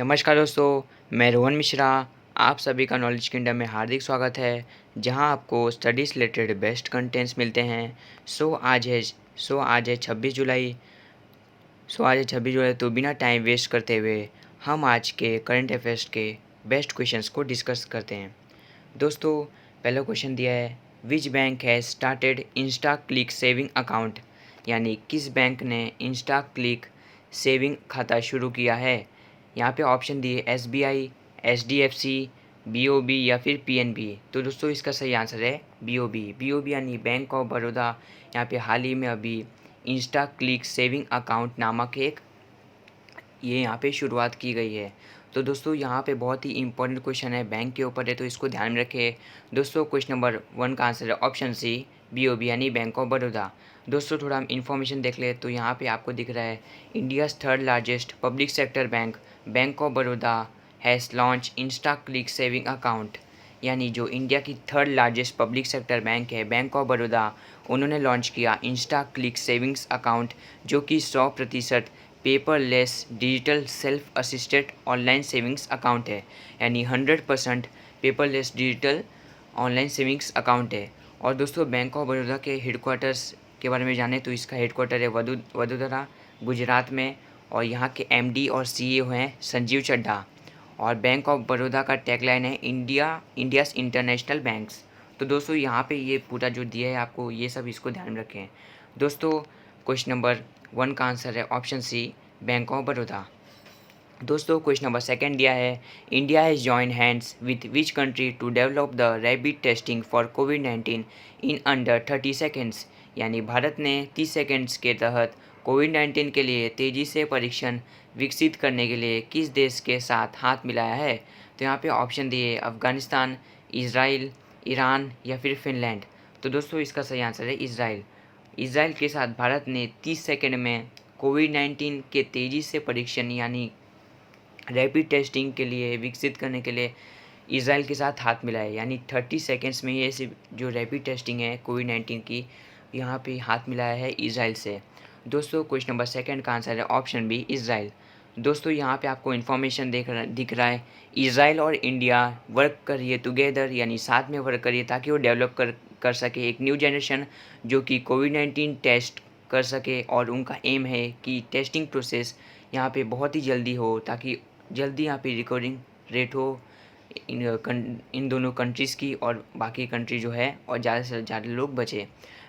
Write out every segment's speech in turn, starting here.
नमस्कार दोस्तों, मैं रोहन मिश्रा। आप सभी का नॉलेज किंगडम में हार्दिक स्वागत है, जहां आपको स्टडी से रिलेटेड बेस्ट कंटेंट्स मिलते हैं। सो आज है 26 जुलाई। तो बिना टाइम वेस्ट करते हुए हम आज के करंट अफेयर्स के बेस्ट क्वेश्चंस को डिस्कस करते हैं। दोस्तों, पहला क्वेश्चन दिया है, which bank has started Insta click saving account, यानी किस बैंक ने इंस्टा क्लिक सेविंग खाता शुरू किया है। यहाँ पे ऑप्शन दिए SBI, HDFC, BOB या फिर PNB। तो दोस्तों इसका सही आंसर है BOB यानी बैंक ऑफ बड़ौदा। यहाँ पे हाल ही में अभी इंस्टा क्लिक सेविंग अकाउंट नामक एक ये यहाँ पे शुरुआत की गई है। तो दोस्तों यहाँ पे बहुत ही इंपॉर्टेंट क्वेश्चन है, बैंक के ऊपर है, तो इसको ध्यान में रखें। दोस्तों क्वेश्चन नंबर 1 का आंसर है ऑप्शन सी BOB यानी बैंक ऑफ बड़ौदा। दोस्तों थोड़ा हम इन्फॉर्मेशन देख ले तो यहाँ पे आपको दिख रहा है, India's third largest public sector bank of Baroda has launch Insta click saving account, यानी जो इंडिया की third largest public sector bank है बैंक ऑफ बड़ौदा, उन्होंने लॉन्च किया इंस्टा क्लिक सेविंग्स अकाउंट, जो कि 100% paperless digital self assisted online savings account है। यानी 100% paperless digital online savings account है। और दोस्तों बैंक ऑफ बड़ौदा के हेडक्वार्टर्स के बारे में जाने तो इसका हेडक्वार्टर है वडोदरा, गुजरात में। और यहाँ के MD और CEO हैं संजीव चड्ढा। और बैंक ऑफ बड़ौदा का टैगलाइन है इंडियाज़ इंटरनेशनल बैंक्स। तो दोस्तों यहाँ पे ये पूरा जो दिया है आपको, ये सब इसको ध्यान में रखें। दोस्तों क्वेश्चन नंबर 1 का आंसर है option C bank of Baroda. दोस्तों क्वेश्चन नंबर 2 दिया है, India has join hands with which country to develop the rapid testing for कोविड-19 इन अंडर 30 सेकेंड्स, यानी भारत ने 30 सेकेंड्स के तहत कोविड-19 के लिए तेज़ी से परीक्षण विकसित करने के लिए किस देश के साथ हाथ मिलाया है। तो यहाँ पे ऑप्शन दिए अफ़गानिस्तान, इज़राइल, ईरान या फिर फिनलैंड। तो दोस्तों इसका सही आंसर है इज़राइल के साथ भारत ने 30 सेकेंड में कोविड-19 के तेज़ी से परीक्षण यानी रैपिड टेस्टिंग के लिए विकसित करने के लिए इज़राइल के साथ हाथ मिलाए। यानी 30 सेकेंड्स में ये सिर्फ जो रैपिड टेस्टिंग है कोविड-19 की, यहाँ पे हाथ मिलाया है इज़राइल से। दोस्तों क्वेश्चन नंबर 2 का आंसर है ऑप्शन बी इज़राइल। दोस्तों यहाँ पे आपको इन्फॉर्मेशन दिख रहा है, इज़राइल और इंडिया वर्क करिए टुगेदर, यानी साथ में वर्क करिए ताकि वो डेवलप कर सके एक न्यू जनरेशन जो कि कोविड-19 टेस्ट कर सके। और उनका एम है कि टेस्टिंग प्रोसेस यहाँ पे बहुत ही जल्दी हो, ताकि जल्दी यहाँ पे रिकवरिंग रेट हो इन दोनों कंट्रीज़ की और बाकी कंट्री जो है, और ज़्यादा से ज़्यादा लोग बचे।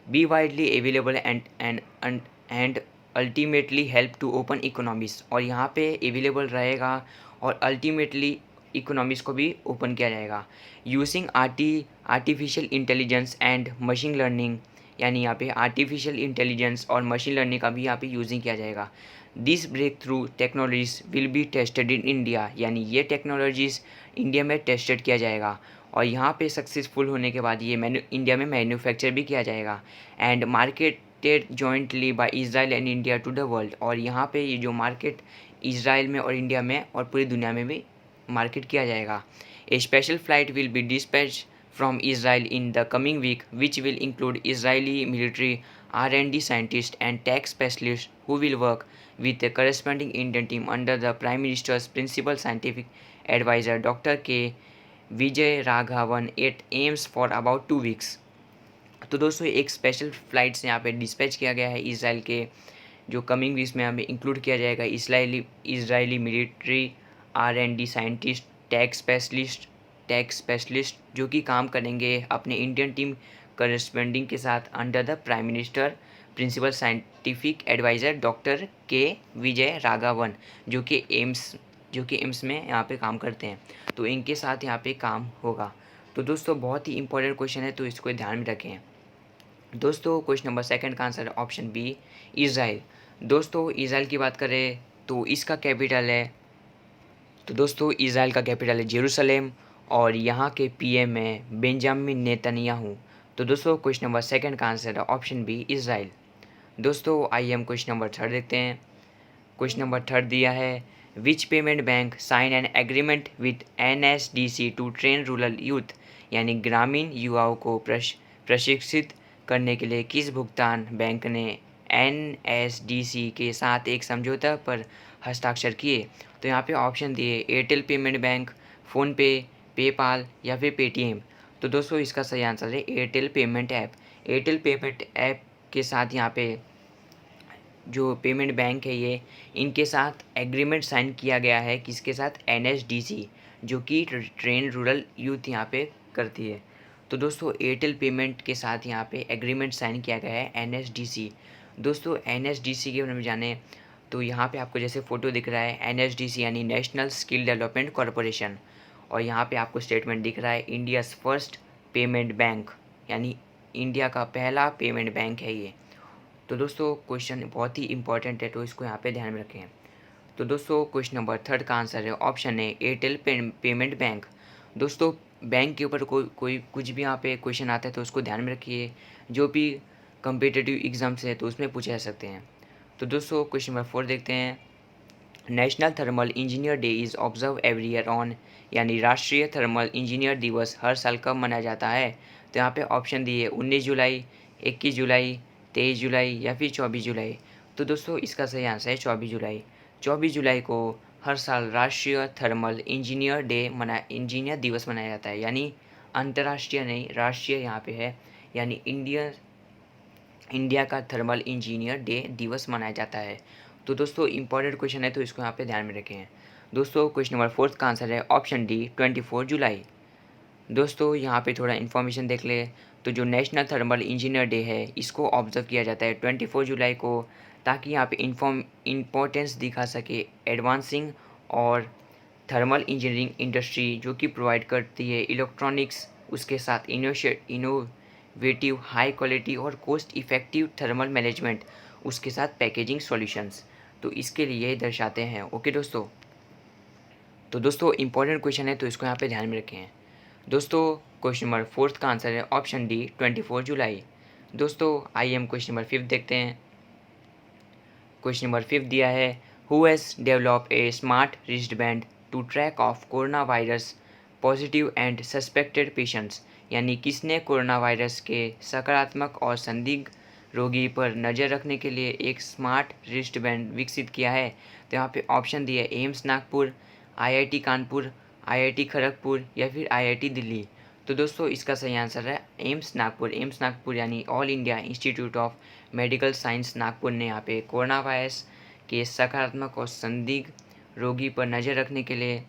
Be widely available and ultimately help to open economies, और यहाँ पे अवेलेबल रहेगा और अल्टीमेटली इकोनॉमीज़ को भी ओपन किया जाएगा। Using artificial intelligence and machine learning, यानी यहाँ पे आर्टिफिशियल इंटेलिजेंस और मशीन लर्निंग का भी यहाँ पे यूजिंग किया जाएगा। This breakthrough technologies will be tested in India, यानी ये टेक्नोलॉजीज़ इंडिया में टेस्टेड किया जाएगा और यहाँ पे सक्सेसफुल होने के बाद ये इंडिया में मैन्युफैक्चर भी किया जाएगा। And marketed jointly by Israel and India to the world, और यहाँ पे ये जो मार्केट इज़राइल में और इंडिया में और पूरी दुनिया में भी मार्केट किया जाएगा। A special flight will be dispatched from Israel in the coming week, which will include Israeli military R&D scientists and tech specialists who will work with the corresponding Indian team under the Prime Minister's principal scientific advisor Dr. K. Vijay Raghavan. It aims for about 2 weeks. तो दोस्तों एक special flight से यहाँ पे dispatch किया गया है Israel के, जो कमिंग वीक्स में हमें इंक्लूड किया जाएगा। Israeli military R&D scientist, tax specialist जो कि काम करेंगे अपने इंडियन टीम करस्पेंडिंग के साथ under the prime minister principal scientific adviser doctor K Vijay Raghavan, जो कि एम्स में यहाँ पे काम करते हैं। तो इनके साथ यहाँ पे काम होगा। तो दोस्तों बहुत ही इंपॉर्टेंट क्वेश्चन है, तो इसको ध्यान में रखें। दोस्तों क्वेश्चन नंबर 2 का आंसर है ऑप्शन बी इज़राइल। दोस्तों इज़राइल की बात करें तो इसका कैपिटल है, तो दोस्तों इज़राइल का कैपिटल है जेरूसलेम और यहाँ के PM है बेंजामिन नेतन्याहू। तो दोस्तों क्वेश्चन नंबर 2 का आंसर है ऑप्शन बी इज़राइल। दोस्तों आइए हम क्वेश्चन नंबर 3 देखते हैं। क्वेश्चन नंबर 3 दिया है, which payment bank sign an agreement with NSDC to train rural youth, यानी ग्रामीण युवाओं को प्रशिक्षित करने के लिए किस भुगतान बैंक ने NSDC के साथ एक समझौता पर हस्ताक्षर किए। तो यहाँ पे ऑप्शन दिए Airtel payment bank, PhonePe, PayPal या फिर पेटीएम। तो दोस्तों इसका सही आंसर है Airtel payment app. Airtel payment app के साथ यहाँ पे जो पेमेंट बैंक है ये, इनके साथ एग्रीमेंट साइन किया गया है, किसके साथ? एनएसडीसी, जो कि ट्रेन रूरल यूथ यहाँ पे करती है। तो दोस्तों एयरटेल पेमेंट के साथ यहाँ पे एग्रीमेंट साइन किया गया है एनएसडीसी। दोस्तों एनएसडीसी के बारे में जाने तो यहाँ पे आपको जैसे फ़ोटो दिख रहा है एनएसडीसी यानी नेशनल स्किल डेवलपमेंट कॉरपोरेशन, और यहाँ पे आपको स्टेटमेंट दिख रहा है इंडियाज़ फर्स्ट पेमेंट बैंक, यानी इंडिया का पहला पेमेंट बैंक है ये। तो दोस्तों क्वेश्चन बहुत ही इंपॉर्टेंट है, तो इसको यहाँ पे ध्यान में रखें। तो दोस्तों क्वेश्चन नंबर 3 का आंसर है ऑप्शन है एयरटेल पेमेंट बैंक। दोस्तों बैंक के ऊपर कोई कुछ भी यहाँ पे क्वेश्चन आता है तो उसको ध्यान में रखिए, जो भी कम्पिटिटिव एग्ज़ाम्स है तो उसमें पूछे जा सकते हैं। तो दोस्तों क्वेश्चन नंबर 4 देखते हैं। National thermal engineer day is observe every year on, यानी राष्ट्रीय थर्मल इंजीनियर दिवस हर साल कब मनाया जाता है? तो यहाँ पे ऑप्शन दिए 19 जुलाई, 21 जुलाई, 23 जुलाई या फिर 24 जुलाई। तो दोस्तों इसका सही आंसर है 24 जुलाई। 24 जुलाई को हर साल राष्ट्रीय थर्मल इंजीनियर दिवस मनाया जाता है, यानी अंतर्राष्ट्रीय नहीं, राष्ट्रीय यहाँ पे है, यानी इंडिया का थर्मल इंजीनियर डे दिवस मनाया जाता है। तो दोस्तों इंपॉर्टेंट क्वेश्चन है तो इसको यहाँ पे ध्यान में रखें। दोस्तों क्वेश्चन नंबर 4 का आंसर है ऑप्शन डी 24 जुलाई। दोस्तों यहाँ पे थोड़ा इन्फॉर्मेशन देख ले, तो जो नेशनल थर्मल इंजीनियर डे है इसको ऑब्जर्व किया जाता है 24 जुलाई को, ताकि यहाँ पे इम्पोर्टेंस दिखा सके एडवांसिंग और थर्मल इंजीनियरिंग इंडस्ट्री जो कि प्रोवाइड करती है इलेक्ट्रॉनिक्स, उसके साथ इनोवेटिव हाई क्वालिटी और कॉस्ट इफ़ेक्टिव थर्मल मैनेजमेंट, उसके साथ पैकेजिंग सॉल्यूशंस। तो इसके लिए ये दर्शाते हैं। ओके दोस्तों, तो दोस्तों इंपॉर्टेंट क्वेश्चन है तो इसको यहाँ पे ध्यान में रखें। दोस्तों क्वेश्चन नंबर 4 का आंसर है ऑप्शन डी 24 जुलाई। दोस्तों आइए हम क्वेश्चन नंबर 5 देखते हैं। क्वेश्चन नंबर 5 दिया है who has develop a smart wrist band to track of corona virus positive and suspected patients, यानी किसने कोरोना वायरस के सकारात्मक और संदिग्ध रोगी पर नज़र रखने के लिए एक स्मार्ट रिस्ट बैंड विकसित किया है? तो यहाँ पे ऑप्शन दिया AIIMS Nagpur, IIT Kanpur, IIT Kharagpur या फिर आईआईटी दिल्ली। तो दोस्तों इसका सही आंसर है एम्स नागपुर। एम्स नागपुर यानी all India institute of medical science Nagpur ने यहाँ पे कोरोना वायरस के सकारात्मक और संदिग्ध रोगी पर नज़र रखने के लिए,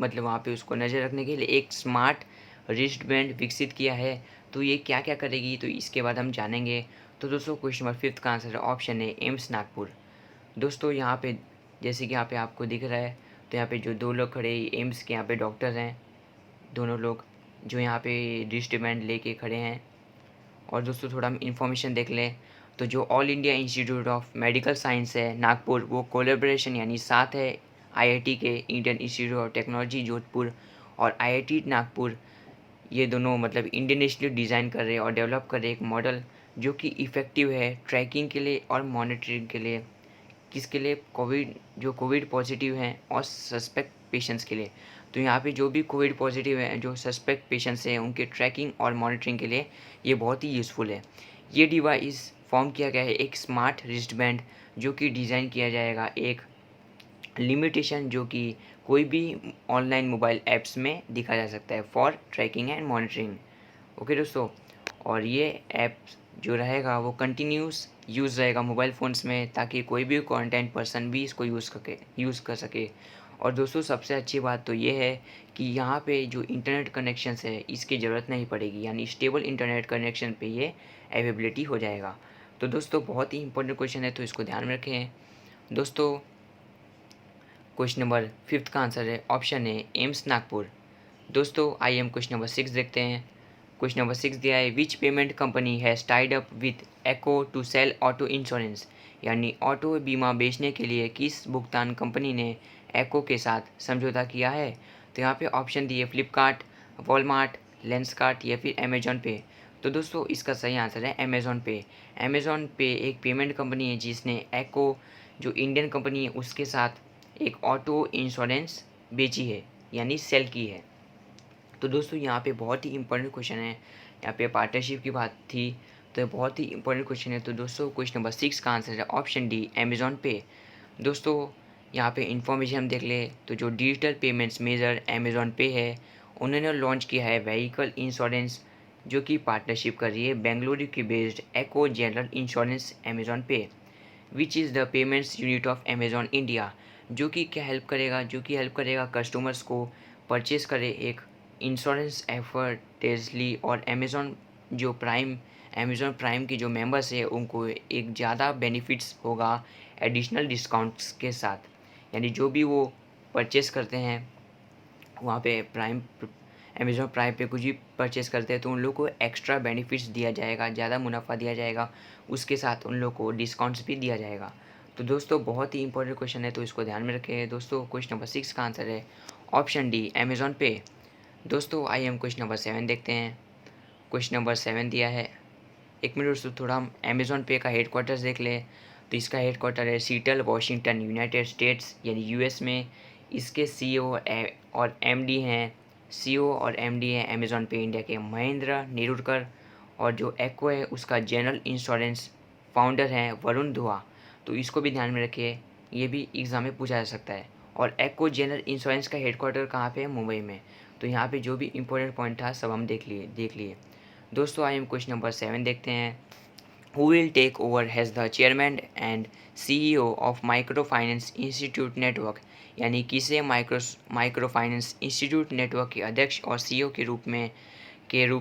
मतलब वहाँ पे उसको नज़र रखने के लिए एक स्मार्ट रिस्ट बैंड विकसित किया है। तो ये क्या क्या करेगी तो इसके बाद हम जानेंगे। तो दोस्तों क्वेश्चन नंबर 5 का आंसर है ऑप्शन है एम्स नागपुर। दोस्तों यहाँ पे जैसे कि यहाँ पे आपको दिख रहा है, तो यहाँ पे जो 2 लोग खड़े एम्स के यहाँ पे डॉक्टर हैं, दोनों लोग जो यहाँ पे रिस्ट बैंड लेके खड़े हैं। और दोस्तों थोड़ा हम इन्फॉर्मेशन देख लें, तो जो all India institute of medical science है नागपुर, वो कोलेब्रेशन यानी साथ है आईआईटी के Indian institute of technology Jodhpur और आईआईटी नागपुर, ये दोनों मतलब इंडियनली डिज़ाइन कर रहे हैं और डेवलप कर रहे हैं एक मॉडल जो कि इफ़ेक्टिव है ट्रैकिंग के लिए और मॉनिटरिंग के लिए। किसके लिए? कोविड पॉजिटिव हैं और सस्पेक्ट पेशेंट्स के लिए। तो यहाँ पे जो भी कोविड पॉजिटिव हैं, जो सस्पेक्ट पेशेंट्स हैं, उनके ट्रैकिंग और मॉनिटरिंग के लिए ये बहुत ही यूज़फुल है। ये डिवाइस फॉर्म किया गया है एक स्मार्ट रिस्ट बैंड, जो कि डिज़ाइन किया जाएगा एक लिमिटेशन जो कि कोई भी ऑनलाइन मोबाइल ऐप्स में दिखा जा सकता है for tracking and monitoring. Okay दोस्तों, और ये ऐप जो रहेगा वो कंटिन्यूस यूज़ रहेगा मोबाइल फ़ोन्स में, ताकि कोई भी क्वारंटाइन पर्सन भी इसको यूज़ कर सके। और दोस्तों सबसे अच्छी बात तो ये है कि यहाँ पे जो इंटरनेट कनेक्शंस है इसकी ज़रूरत नहीं पड़ेगी, यानी स्टेबल इंटरनेट कनेक्शन पे ये अवेलेबिलिटी हो जाएगा। तो दोस्तों बहुत ही इंपॉर्टेंट क्वेश्चन है तो इसको ध्यान में रखें। दोस्तों क्वेश्चन नंबर 5 का आंसर है ऑप्शन ए एम्स नागपुर। दोस्तों आइए हम क्वेश्चन नंबर 6 देखते हैं। क्वेश्चन नंबर 6 दिया है which payment company has tied up with Acko to sell auto insurance, यानी ऑटो बीमा बेचने के लिए किस भुगतान कंपनी ने एको के साथ समझौता किया है? तो यहाँ पे ऑप्शन दिए फ्लिपकार्ट, वॉलमार्ट, लेंसकार्ट या फिर अमेजॉन पे। तो दोस्तों इसका सही आंसर है अमेजॉन पे। अमेजॉन पे एक पेमेंट कंपनी है जिसने एको जो इंडियन कंपनी है उसके साथ एक ऑटो इंश्योरेंस बेची है, यानी सेल की है। तो दोस्तों यहाँ पे बहुत ही इंपॉर्टेंट क्वेश्चन है, यहाँ पे पार्टनरशिप की बात थी तो ये बहुत ही इंपॉर्टेंट क्वेश्चन है। तो दोस्तों क्वेश्चन नंबर 6 का आंसर है ऑप्शन डी अमेजॉन पे। दोस्तों यहाँ पे इन्फॉर्मेशन हम देख ले तो जो डिजिटल पेमेंट्स मेजर अमेज़ॉन पे है, उन्होंने लॉन्च किया है व्हीकल इंश्योरेंस, जो कि पार्टनरशिप कर रही है बेंगलुरु की बेस्ड एको जनरल इंश्योरेंस अमेज़ॉन पे, which is the payments unit of Amazon India, जो कि क्या हेल्प करेगा, जो कि हेल्प करेगा कस्टमर्स को परचेज़ करे एक इंश्योरेंस एफर्टेजली, और अमेज़ॉन प्राइम की जो मेंबर्स है उनको एक ज़्यादा बेनिफिट्स होगा एडिशनल डिस्काउंट्स के साथ। यानी जो भी वो परचेज़ करते हैं वहाँ पे अमेज़ॉन प्राइम पे कुछ भी परचेज़ करते हैं तो उन लोग को एक्स्ट्रा बेनिफिट्स दिया जाएगा, ज़्यादा मुनाफा दिया जाएगा, उसके साथ उन लोग को डिस्काउंट्स भी दिया जाएगा। तो दोस्तों बहुत ही इंपॉर्टेंट क्वेश्चन है, तो इसको ध्यान में रखें। दोस्तों क्वेश्चन नंबर 6 का आंसर है ऑप्शन डी अमेज़ॉन पे। दोस्तों आइए हम क्वेश्चन नंबर 7 देखते हैं। क्वेश्चन नंबर 7 दिया है, एक मिनट दोस्तों, थोड़ा हम अमेज़ॉन पे का हेडक्वार्टर्स देख लें। तो इसका हेडक्वार्टर है सीटल वॉशिंगटन यूनाइटेड स्टेट्स यानी यूएस में। इसके सीईओ और एमडी हैं अमेज़ॉन पे इंडिया के महेंद्र नेरुरकर, और जो एक्को है उसका जनरल इंश्योरेंस फाउंडर हैं वरुण धुआ। तो इसको भी ध्यान में रखिए, ये भी एग्ज़ाम में पूछा जा सकता है। और एक्को जनरल इंश्योरेंस का हेडक्वार्टर कहाँ पे है? मुंबई में। तो यहाँ पे जो भी इंपॉर्टेंट पॉइंट था सब हम देख लिए। दोस्तों आइए हम क्वेश्चन नंबर 7 देखते हैं। Who will take over as the chairman and CEO of micro finance institute network, यानी किसे माइक्रो फाइनेंस इंस्टीट्यूट नेटवर्क के अध्यक्ष और सीईओ के रूप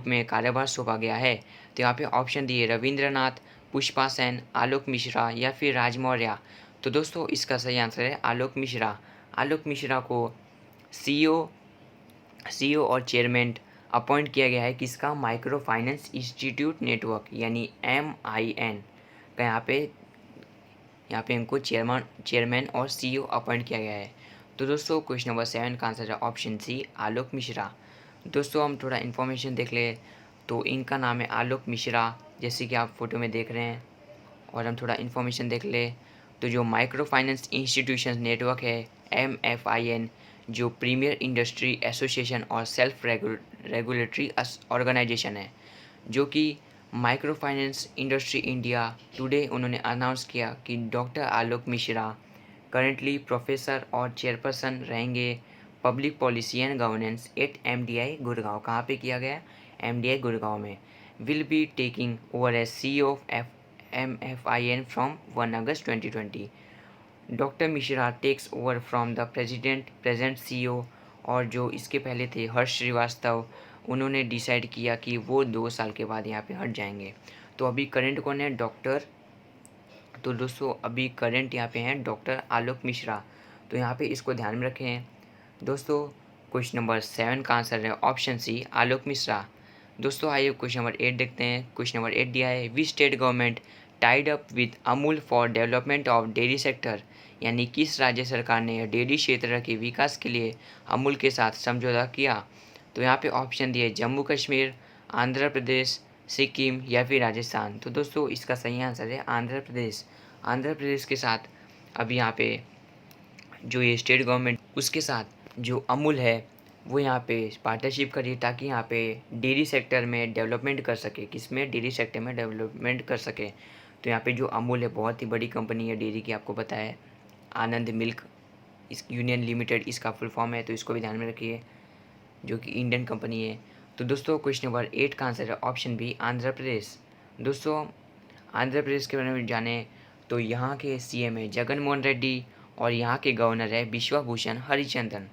में कार्यभार सौंपा गया है? तो यहाँ पे ऑप्शन दिए रविंद्रनाथ, पुष्पा सेन, आलोक मिश्रा या फिर राज मौर्य। तो दोस्तों इसका सही आंसर है आलोक मिश्रा। आलोक मिश्रा को सीईओ सीईओ और चेयरमैन अपॉइंट किया गया है किसका? माइक्रो फाइनेंस इंस्टीट्यूट नेटवर्क यानी MIN का। यहाँ पे इनको चेयरमैन और सीईओ अपॉइंट किया गया है। तो दोस्तों क्वेश्चन नंबर 7 का आंसर है ऑप्शन सी आलोक मिश्रा। दोस्तों हम थोड़ा इन्फॉर्मेशन देख ले तो इनका नाम है आलोक मिश्रा, जैसे कि आप फोटो में देख रहे हैं। और हम थोड़ा इन्फॉर्मेशन देख ले तो जो माइक्रो फाइनेंस इंस्टीट्यूशन नेटवर्क है MFIN, जो प्रीमियर इंडस्ट्री एसोसिएशन और सेल्फ रेगुलेटरी ऑर्गेनाइजेशन है, जो कि micro finance industry India today उन्होंने अनाउंस किया कि doctor Alok Mishra currently professor और चेयरपर्सन रहेंगे public policy and governance at MDI Gurgaon. कहाँ पे किया गया? MDI गुड़गांव में। Will be taking over as CEO of MFIN from 1 अगस्त 2020। Doctor Mishra takes over from the present CEO, और जो इसके पहले थे हर्ष श्रीवास्तव, उन्होंने डिसाइड किया कि वो 2 साल के बाद यहाँ पे हट जाएंगे। तो अभी करंट कौन है? डॉक्टर। तो दोस्तों अभी करंट यहाँ पे हैं डॉक्टर आलोक मिश्रा। तो यहाँ पे इसको ध्यान में रखें। दोस्तों क्वेश्चन नंबर 7 का आंसर है ऑप्शन सी आलोक मिश्रा। दोस्तों आइए क्वेश्चन नंबर 8 देखते हैं। क्वेश्चन नंबर 8 दिया है which state government tied up with Amul for development of dairy sector, यानी किस राज्य सरकार ने डेयरी क्षेत्र के विकास के लिए अमूल के साथ समझौता किया? तो यहाँ पे ऑप्शन दिए जम्मू कश्मीर, आंध्र प्रदेश, सिक्किम या फिर राजस्थान। तो दोस्तों इसका सही आंसर है आंध्र प्रदेश। आंध्र प्रदेश के साथ अभी यहाँ पे जो ये स्टेट गवर्नमेंट उसके साथ जो अमूल है वो यहाँ पे पार्टनरशिप करी ताकि यहाँ पे डेयरी सेक्टर में डेवलपमेंट कर सके। किस में? डेयरी सेक्टर में डेवलपमेंट कर सके। तो यहाँ पे जो अमूल है बहुत ही बड़ी कंपनी है डेयरी की, आपको पता है। आनंद मिल्क इस यूनियन लिमिटेड इसका फुल फॉर्म है, तो इसको भी ध्यान में रखिए, जो कि इंडियन कंपनी है। तो दोस्तों क्वेश्चन नंबर 8 का आंसर है ऑप्शन बी आंध्र प्रदेश। दोस्तों आंध्र प्रदेश के बारे में जाने तो यहाँ के CM है जगन मोहन रेड्डी, और यहाँ के गवर्नर है बिश्वभूषण हरिचंदन।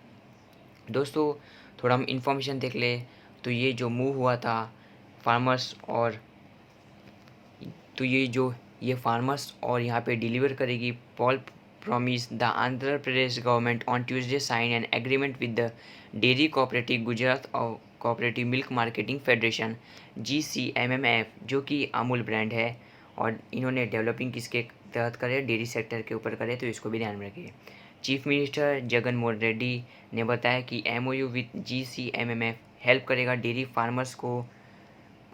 दोस्तों थोड़ा हम इन्फॉर्मेशन देख ले तो ये जो मूव हुआ था फार्मर्स और तो ये फार्मर्स और यहाँ पे डिलीवर करेगी poll promise the Andhra Pradesh government on Tuesday sign an agreement with the dairy cooperative Gujarat और cooperative milk marketing federation GCMMF, जो कि अमूल ब्रांड है। और इन्होंने डेवलपिंग किसके तहत करे? डेयरी सेक्टर के ऊपर करे, तो इसको भी ध्यान में रखिए। चीफ मिनिस्टर जगन मोहन रेड्डी ने बताया कि MOU विद GCMMF हेल्प करेगा डेयरी फार्मर्स को,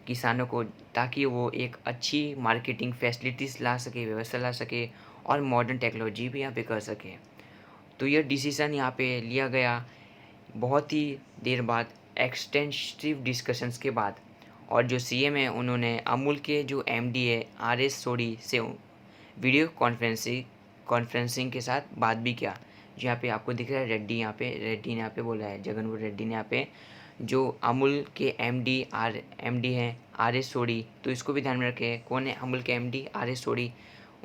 किसानों को, ताकि वो एक अच्छी मार्केटिंग फैसिलिटीज़ ला सके, व्यवस्था ला सके, और मॉडर्न टेक्नोलॉजी भी यहाँ पे कर सके। तो यह डिसीज़न यहाँ पे लिया गया बहुत ही देर बाद, एक्सटेंसिव डिस्कशंस के बाद। और जो CM है उन्होंने अमूल के जो MD है RS सोडी से वीडियो कॉन्फ्रेंसिंग के साथ बात भी किया, जो यहाँ पे आपको दिख रहा है रेड्डी, यहाँ पे रेड्डी ने यहाँ पे बोला है, जगन रेड्डी ने यहाँ पे जो अमूल के एमडी हैं आर एस सोडी, तो इसको भी ध्यान में रखें। कौन है अमूल के एमडी आर एस सोडी,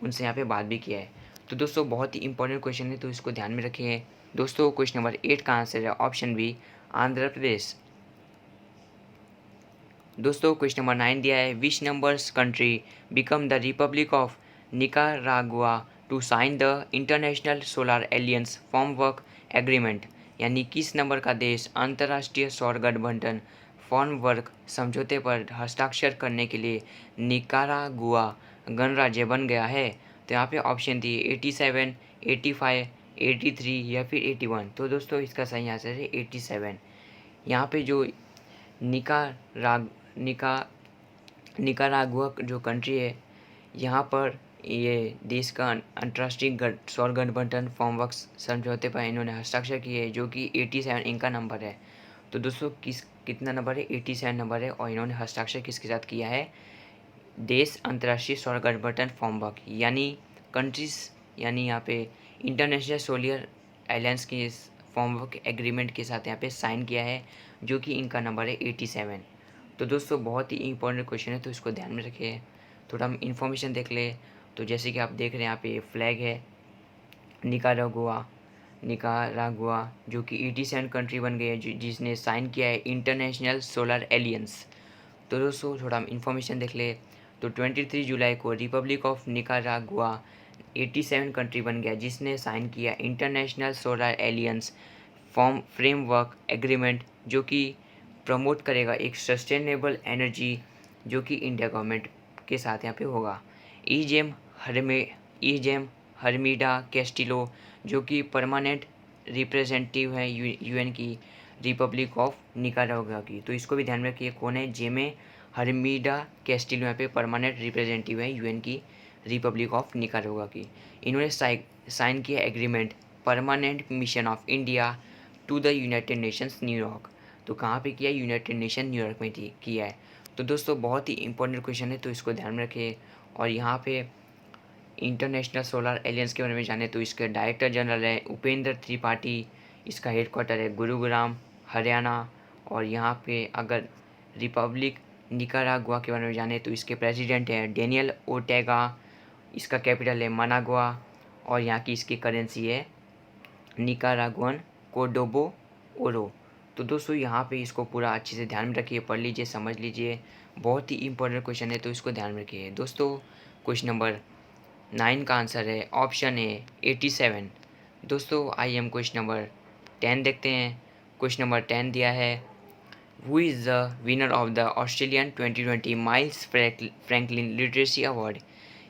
उनसे यहाँ पे बात भी किया है। तो दोस्तों बहुत ही इंपॉर्टेंट क्वेश्चन है, तो इसको ध्यान में रखिए। दोस्तों क्वेश्चन नंबर 8 का आंसर है ऑप्शन बी, आंध्र प्रदेश। दोस्तों क्वेश्चन नंबर 9 दिया है, which numbers country become the republic of Nicaragua to sign the international solar alliance framework agreement, यानी किस नंबर का देश अंतर्राष्ट्रीय सौर गठबंधन फॉर्मवर्क समझौते पर हस्ताक्षर करने के लिए निकारागुआ गणराज्य बन गया है। तो यहाँ पे ऑप्शन दिए 87, 85, 83 या फिर 81। तो दोस्तों इसका सही आंसर है 87। यहाँ पे जो निका निकारागुआ जो कंट्री है, यहाँ पर ये देश का अंतर्राष्ट्रीय सौर गठबंधन फॉर्मवर्क समझौते पर इन्होंने हस्ताक्षर किए हैं, जो कि 87 इनका नंबर है। तो दोस्तों कितना नंबर है, 87 नंबर है। और इन्होंने हस्ताक्षर किसके साथ किया है, देश अंतर्राष्ट्रीय सौर गठबंधन फॉर्मवर्क यानी कंट्रीज, यानी यहाँ पे इंटरनेशनल सोलर एलायंस के फॉर्मवर्क एग्रीमेंट के साथ यहाँ पे साइन किया है, जो कि इनका नंबर है 87। तो दोस्तों बहुत ही इंपॉर्टेंट क्वेश्चन है, तो इसको ध्यान में रखिए। थोड़ा हम इन्फॉर्मेशन देख ले। तो जैसे कि आप देख रहे हैं यहाँ पे फ्लैग है निकारागुआ जो कि 87 कंट्री बन गई है जिसने साइन किया है इंटरनेशनल सोलर एलियंस। तो दोस्तों थोड़ा हम इन्फॉर्मेशन देख ले। तो 23 जुलाई को रिपब्लिक ऑफ निकारागुआ 87 कंट्री बन गया जिसने साइन किया international solar aliens framework agreement, जो कि प्रमोट करेगा एक सस्टेनेबल एनर्जी, जो कि इंडिया गवर्नमेंट के साथ यहाँ पे होगा। ईजेम हरमीडा कैस्टिलो जो कि परमानेंट रिप्रेजेंटेटिव है यूएन की रिपब्लिक ऑफ निकारागुआ की, तो इसको भी ध्यान में रखिए। कौन है, जेमे हरमीडा कैस्टिलो यहाँ पे परमानेंट रिप्रेजेंटेटिव है यूएन की रिपब्लिक ऑफ निकारागुआ की। इन्होंने साइन किया agreement permanent mission of India to the United Nations New York. तो कहाँ पे किया, यूनाइटेड नेशन न्यूयॉर्क में किया है। तो दोस्तों बहुत ही इंपॉर्टेंट क्वेश्चन है, तो इसको ध्यान में रखिए। और यहाँ पे इंटरनेशनल सोलर एलियंस के बारे में जाने तो इसके डायरेक्टर जनरल है उपेंद्र त्रिपाठी, इसका हेडक्वार्टर है गुरुग्राम हरियाणा। और यहाँ पे अगर रिपब्लिक निकारागुआ के बारे में जाने तो इसके प्रेसिडेंट है डेनियल ओर्टेगा, इसका कैपिटल है मनागुआ और यहाँ की इसकी करेंसी है निकारागुअन कोडोबो ओरो। तो दोस्तों यहाँ पे इसको पूरा अच्छे से ध्यान में रखिए, पढ़ लीजिए, समझ लीजिए, बहुत ही इंपॉर्टेंट क्वेश्चन है, तो इसको ध्यान में रखिए। दोस्तों क्वेश्चन नंबर 9 का आंसर है ऑप्शन ए 87। दोस्तों आइए हम क्वेश्चन नंबर 10 देखते हैं। क्वेश्चन नंबर 10 दिया है, who is the winner of the Australian 2020 Miles Franklin literacy award,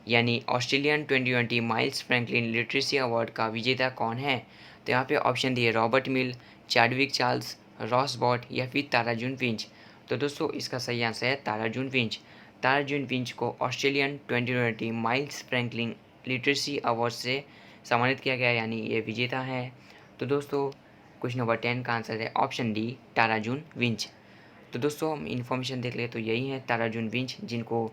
यानी Australian 2020 Miles Franklin literacy award का विजेता कौन है। तो यहाँ पे ऑप्शन दिए Robert Mill, Chadwick Charles, Ross Bott या फिर ताराजून फिंच। तो दोस्तों इसका सही आंसर है ताराजून फिंच। ताराजून फिंच को Australian 2020 Miles Franklin literacy award से सम्मानित किया गया, यानी ये विजेता है। तो दोस्तों क्वेश्चन नंबर 10 का आंसर है ऑप्शन डी ताराजून विंच। तो दोस्तों हम इन्फॉर्मेशन देख ले तो यही है ताराजून विंच, जिनको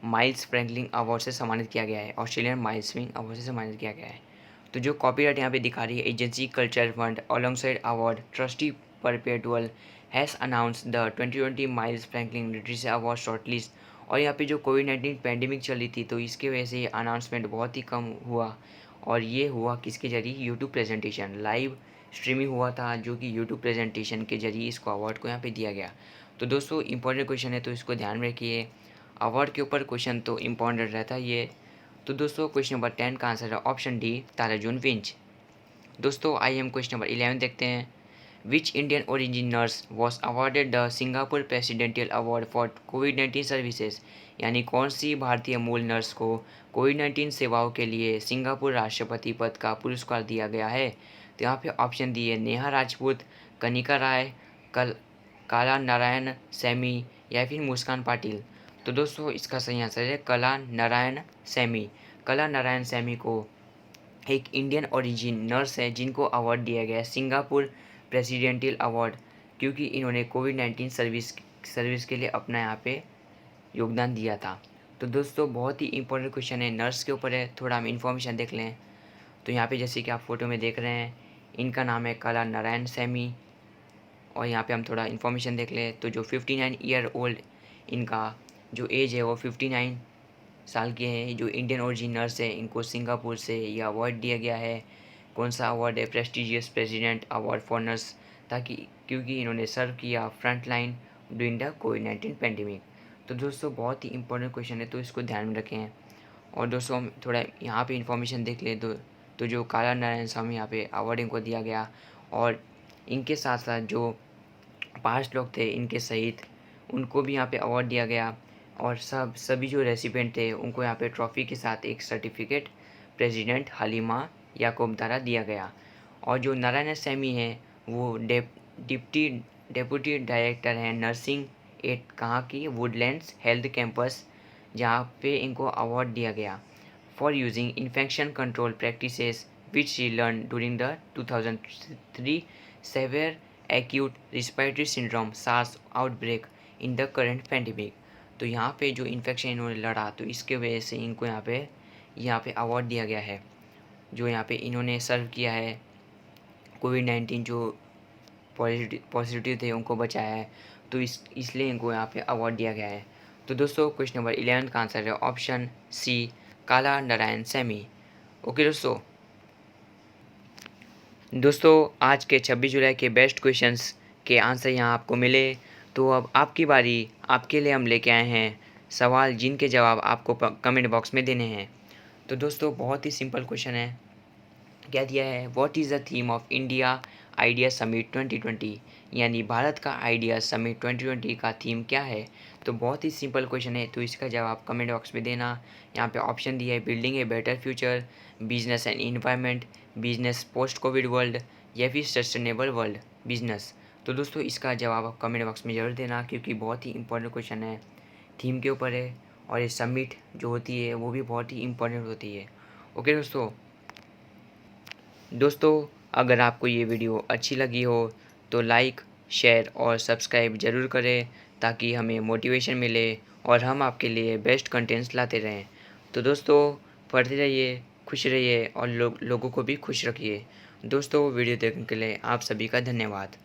माइल्स फ्रैंकलिन अवार्ड से सम्मानित किया गया है, ऑस्ट्रेलियन माइल्स फ्रैंकलिन अवार्ड से सम्मानित किया गया है। तो जो कॉपीराइट यहाँ पे दिखा रही है, agency culture fund alongside award trustee परपेटुअल has announce the 2020 Miles Franklin literacy award shortlist. और यहाँ पे जो कोविड-19 पैंडेमिक चली थी, तो इसके वजह से ये अनाउंसमेंट बहुत ही कम हुआ। और ये हुआ किसके जरिए, यूट्यूब प्रेजेंटेशन, लाइव स्ट्रीमिंग हुआ था, जो कि यूट्यूब प्रेजेंटेशन के जरिए इसको अवार्ड को यहाँ पे दिया गया। तो दोस्तों इंपॉर्टेंट क्वेश्चन है, तो इसको ध्यान में रखिए। अवार्ड के ऊपर क्वेश्चन तो इम्पॉर्टेंट रहता है ये। तो दोस्तों क्वेश्चन नंबर 10 का आंसर है ऑप्शन डी ताराजून विंच। दोस्तों आइए हम क्वेश्चन नंबर 11 देखते हैं। Which Indian origin nurse was awarded the Singapore presidential award for covid services, यानी कौन सी भारतीय मूल नर्स को कोविड-19 सेवाओं के लिए सिंगापुर राष्ट्रपति पद का पुरस्कार दिया गया है। तो यहाँ पे ऑप्शन दिए नेहा राजपूत, कनिका राय, काला नारायण सैमी या फिर मुस्कान पाटिल। तो दोस्तों इसका सही आंसर है कला नारायण सैमी। कला नारायण सैमी को एक इंडियन ओरिजिन नर्स है जिनको अवार्ड दिया गया है सिंगापुर प्रेसिडेंशियल अवार्ड, क्योंकि इन्होंने कोविड-19 सर्विस के लिए अपना यहाँ पे योगदान दिया था। तो दोस्तों बहुत ही इंपॉर्टेंट क्वेश्चन है, नर्स के ऊपर है, थोड़ा हम इन्फॉर्मेशन देख लें। तो यहाँ पे जैसे कि आप फ़ोटो में देख रहे हैं, इनका नाम है काला नारायण सैमी। और यहाँ पे हम थोड़ा इन्फॉर्मेशन देख लें तो जो 59 ईयर ओल्ड इनका जो एज है वो 59 साल के हैं। जो इंडियन ओरिजिनर्स है, इनको सिंगापुर से ये अवार्ड दिया गया है। कौन सा अवार्ड है? Prestigious president award for nurse, ताकि क्योंकि इन्होंने सर्व किया front line during the covid pandemic. तो दोस्तों बहुत ही इंपॉर्टेंट क्वेश्चन है, तो इसको ध्यान में रखें। और दोस्तों हम थोड़ा यहाँ पे इन्फॉर्मेशन देख लें तो जो काला नारायण स्वामी यहाँ पे अवार्ड इनको दिया गया, और इनके साथ साथ जो 5 लोग थे इनके सहित, उनको भी यहाँ पे अवार्ड दिया गया। और सभी जो रेसिपिएंट थे उनको यहाँ पे ट्रॉफ़ी के साथ एक सर्टिफिकेट प्रेसिडेंट हलीमा याकूब द्वारा दिया गया। और जो नारायण सैमी है वो डिप्टी डेप्यूटी डायरेक्टर हैं नर्सिंग एट कहाँ की वुडलैंड्स हेल्थ कैंपस, जहाँ पे इनको अवार्ड दिया गया for using infection control practices which she learn during the 2003 severe acute respiratory syndrome SARS outbreak in the current pandemic. तो यहाँ पे जो इन्फेक्शन इन्होंने लड़ा, तो इसके वजह से इनको यहाँ पे अवार्ड दिया गया है। जो यहाँ पे इन्होंने सर्व किया है कोविड-19 जो पॉजिटिव थे उनको बचाया है, तो इसलिए इनको यहाँ पे अवार्ड दिया गया है। तो दोस्तों क्वेश्चन नंबर 11 का आंसर है ऑप्शन सी, काला नारायण सैमी। ओके दोस्तों आज के 26 जुलाई के बेस्ट क्वेश्चंस के आंसर यहाँ आपको मिले। तो अब आपकी बारी, आपके लिए हम लेके आए हैं सवाल जिनके जवाब आपको कमेंट बॉक्स में देने हैं। तो दोस्तों बहुत ही सिंपल क्वेश्चन है, क्या दिया है? What is the theme of India idea summit 2020, यानी भारत का आइडिया समिट 2020 का थीम क्या है? तो बहुत ही सिंपल क्वेश्चन है, तो इसका जवाब कमेंट बॉक्स में देना। यहाँ पे ऑप्शन दिया है building a better future, business and environment, business post Covid world, या फिर सस्टेनेबल वर्ल्ड बिजनेस। तो दोस्तों इसका जवाब आप कमेंट बॉक्स में ज़रूर देना, क्योंकि बहुत ही इंपॉर्टेंट क्वेश्चन है, थीम के ऊपर है, और ये समिट जो होती है वो भी बहुत ही इंपॉर्टेंट होती है। ओके दोस्तों अगर आपको ये वीडियो अच्छी लगी हो तो लाइक, शेयर और सब्सक्राइब ज़रूर करें, ताकि हमें मोटिवेशन मिले और हम आपके लिए बेस्ट कंटेंट्स लाते रहें। तो दोस्तों पढ़ते रहिए, खुश रहिए और लोगों को भी खुश रखिए। दोस्तों वीडियो देखने के लिए आप सभी का धन्यवाद।